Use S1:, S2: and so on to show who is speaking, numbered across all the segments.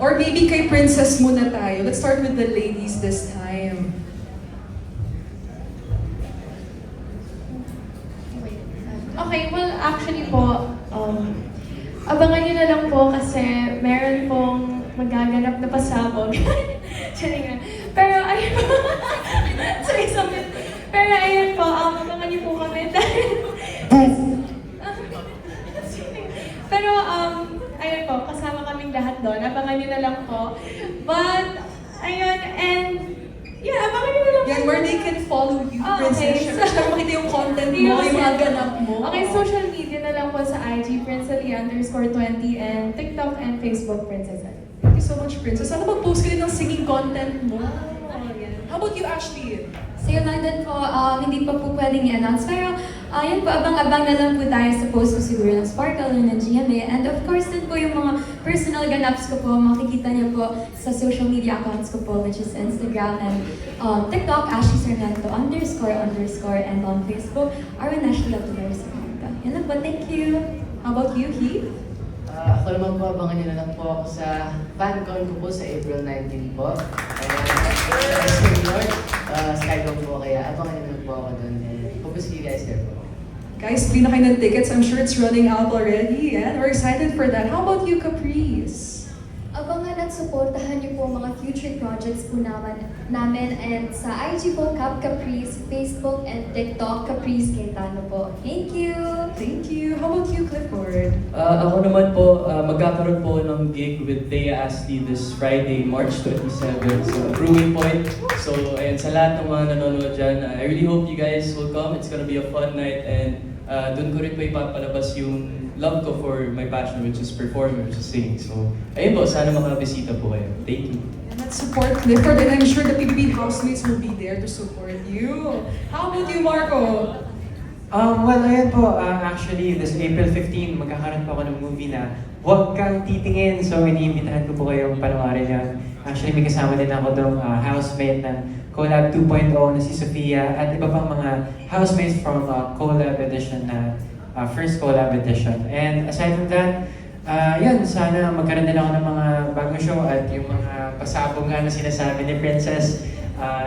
S1: Or maybe kay Princess muna tayo. Let's start with the ladies this time.
S2: Okay, well, actually po, abangan nyo na lang po kasi meron pong magaganap na pasabog. Tiyaring nga. Pero ayun po, sorry, sorry. Pero ayun po, abangan nyo po kami dahil... Pero ayun po, kasama kaming lahat doon. Abangan nyo na lang po. But, ayun, and... Yeah, abangan nyo na lang
S1: Yan,
S2: po.
S1: where they can follow you, Princess.
S2: Okay.
S1: Siyempre, makita yung content mo, yung mga ganap mo.
S2: Okay, social media na lang po sa IG, Princely_20 and TikTok and Facebook, Princess Ali.
S1: Thank you so much, Princess. Sana mag-post ka din ng singing content mo. How about you, Ashley?
S3: So yun lang din po, hindi pa po pwedeng i-announce. Pero yun po, abang-abang na lang po tayo sa post ko siguro ng Sparkle and ng GMA. And of course din po yung mga personal ganaps ko po, makikita niyo po sa social media accounts ko po, which is Instagram and TikTok, Ashley Sarmiento __ and on Facebook, Arwen Ashley Latulero Sarmiento. Yan lang po, thank you.
S1: How about you, Heath?
S4: Ako naman po, abangan nyo na lang po ako sa FanCon ko po sa April 19 po. Senior, Skydome po, kaya abangan nyo na lang po ako doon. Hope to see you guys there po.
S1: Guys, bili na kayo ng tickets. I'm sure it's running out already. And we're excited for that. How about you, Caprice?
S3: Abangan at supportahan niyo po mga future projects po namin and sa IG po, Cap Caprice, Facebook and TikTok, Caprice Quintano po. Thank you!
S1: Thank you. How about you, Clifford?
S5: Ako naman po, magkakaroon po ng gig with Thea Astley this Friday, March 27 sa Brewing Point. So, ayun, sa lahat ng mga nanonood dyan, I really hope you guys will come. It's gonna be a fun night and doon ko rin po ipapalabas yung love ko for my passion, which is performing, which is singing. So, ayun po, sana makabisita po kayo. Thank you.
S1: And let's support Clifford, and I'm sure the PBB housemates will be there to support you. How about you, Marco?
S6: Well, ayan po, actually, this April 15, magkakaroon po ako ng movie na Huwag Kang Titingin. So, iniimbitahan ko po kayong panoorin yan. Actually, may kasama din ako doon, housemate ng Collab 2.0 na si Sofia at iba pang mga housemates from Collab Edition na first Collab Edition. And aside from that, yun, sana magkaroon din ako ng mga bagong show at yung mga pasabog nga na sinasabi ni Princess,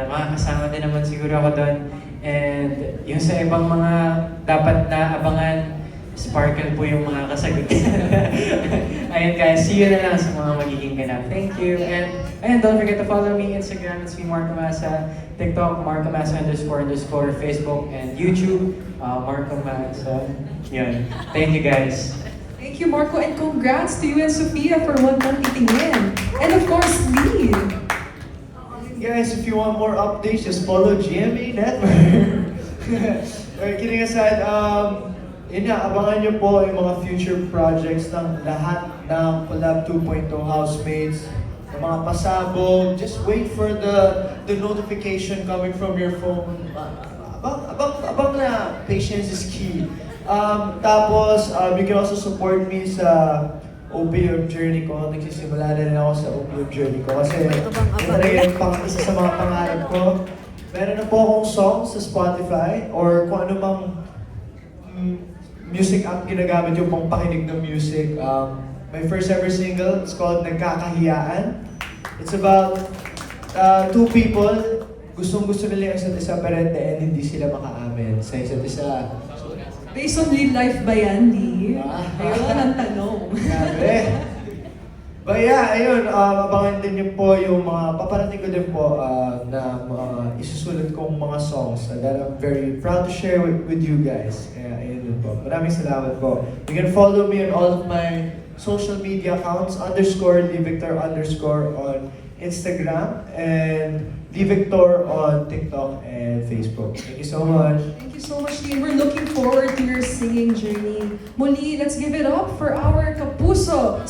S6: makakasama din naman siguro ako doon. And yung sa ibang mga dapat na abangan, Sparkle po yung mga kasagutan. Ayun guys, see you na lang sa mga magiging ganap. Thank you. And don't forget to follow me Instagram, it's me Marco Massa, TikTok, Marco Massa __, Facebook, and YouTube, Marco Massa. Yun. Thank you guys.
S1: Thank you, Marco, and congrats to you and Sophia for Huwag Kang Titingin. And of course, Lee.
S7: Guys, if you want more updates, just follow GMA Network. Alright, kidding aside, yun nga, abangan nyo po yung mga future projects ng lahat ng Collab 2.0 housemates, ng mga pasabog. Just wait for the notification coming from your phone. Abang na, patience is key. Tapos, you can also support me sa OPM journey ko. Nagsisimula na rin ako sa OPM journey ko kasi ito talaga yung isa sa mga pangarap ko. Meron na po akong song sa Spotify or kung ano mang music app ginagamit yung pang pakinig ng music. My first ever single, it's called Nagkakahiyaan. It's about two people, gustong-gusto nila yung isa't isa pero at the end hindi sila makaamin sa isa't isa.
S1: Based on real life ba yan, Lee? Ayun ang tanong.
S7: Grabe. But yeah, ayun, abangan din niyo po yung mga paparating ko din po na mga isusulat kong mga songs that I'm very proud to share with you guys. Kaya ayun din po. Maraming salamat po. You can follow me on all of my social media accounts, _LeeVictor_ on Instagram and LeeVictor on TikTok and Facebook. Thank you so much.
S1: Thank you so much, Lee. We're looking forward to your singing journey. Muli, let's give it up for our Kapuso